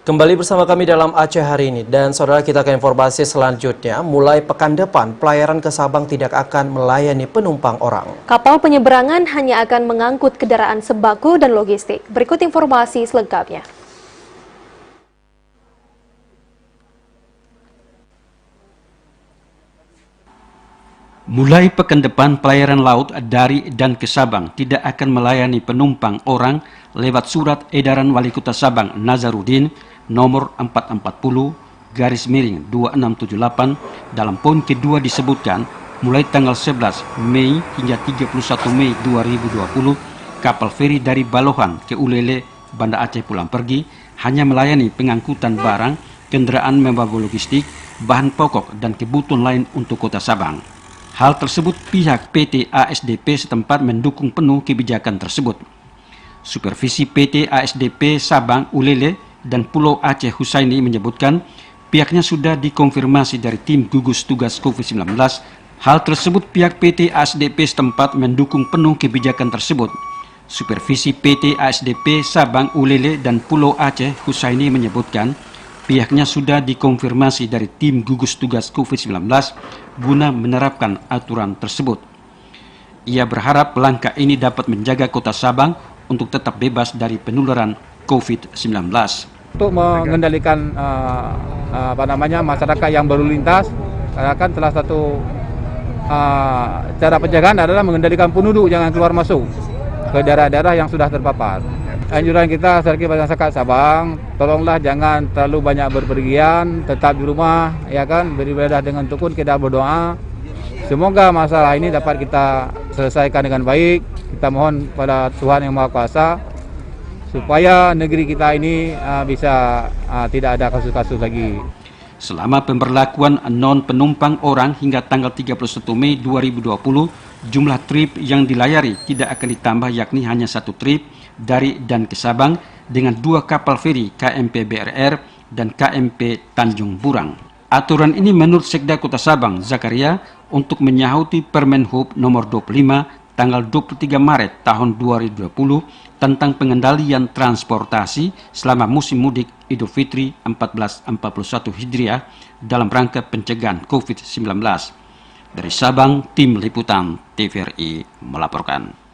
Kembali bersama kami dalam Aceh hari ini, dan saudara, kita ke informasi selanjutnya. Mulai pekan depan, pelayaran ke Sabang tidak akan melayani penumpang orang. Kapal penyeberangan hanya akan mengangkut kendaraan sembako dan logistik. Berikut informasi selengkapnya. Mulai pekan depan, pelayaran laut dari dan ke Sabang tidak akan melayani penumpang orang lewat surat edaran Wali Kota Sabang Nazarudin nomor 440/2678 dalam poin kedua disebutkan mulai tanggal 11 Mei hingga 31 Mei 2020 kapal feri dari Balohan ke Ulele, Banda Aceh pulang pergi hanya melayani pengangkutan barang, kendaraan membawa logistik, bahan pokok dan kebutuhan lain untuk Kota Sabang. Hal tersebut pihak PT ASDP setempat mendukung penuh kebijakan tersebut. Supervisi PT ASDP Sabang, Ulele, dan Pulau Aceh Husaini menyebutkan pihaknya sudah dikonfirmasi dari tim gugus tugas COVID-19. Hal tersebut pihak PT ASDP setempat mendukung penuh kebijakan tersebut. Supervisi PT ASDP Sabang, Ulele, dan Pulau Aceh Husaini menyebutkan pihaknya sudah dikonfirmasi dari tim gugus tugas COVID-19 guna menerapkan aturan tersebut. Ia berharap langkah ini dapat menjaga Kota Sabang untuk tetap bebas dari penularan COVID-19. Untuk mengendalikan masyarakat yang berlalu lintas, kan salah satu cara pencegahan adalah mengendalikan penduduk jangan keluar masuk ke daerah-daerah yang sudah terpapar. Anjuran kita sebagai masyarakat Sabang, tolonglah jangan terlalu banyak berpergian, tetap di rumah, ya kan, beribadah dengan tekun, kita berdoa. Semoga masalah ini dapat kita selesaikan dengan baik. Kita mohon pada Tuhan Yang Maha Kuasa supaya negeri kita ini bisa tidak ada kasus-kasus lagi. Selama pemberlakuan non-penumpang orang hingga tanggal 31 Mei 2020, jumlah trip yang dilayari tidak akan ditambah, yakni hanya satu trip dari dan ke Sabang dengan 2 kapal feri KMP BRR dan KMP Tanjung Burang. Aturan ini menurut Sekda Kota Sabang, Zakaria, untuk menyahuti Permen Hub nomor 25 tanggal 23 Maret tahun 2020 tentang pengendalian transportasi selama musim mudik Idul Fitri 1441 Hijriah dalam rangka pencegahan COVID-19. Dari Sabang, tim liputan TVRI melaporkan.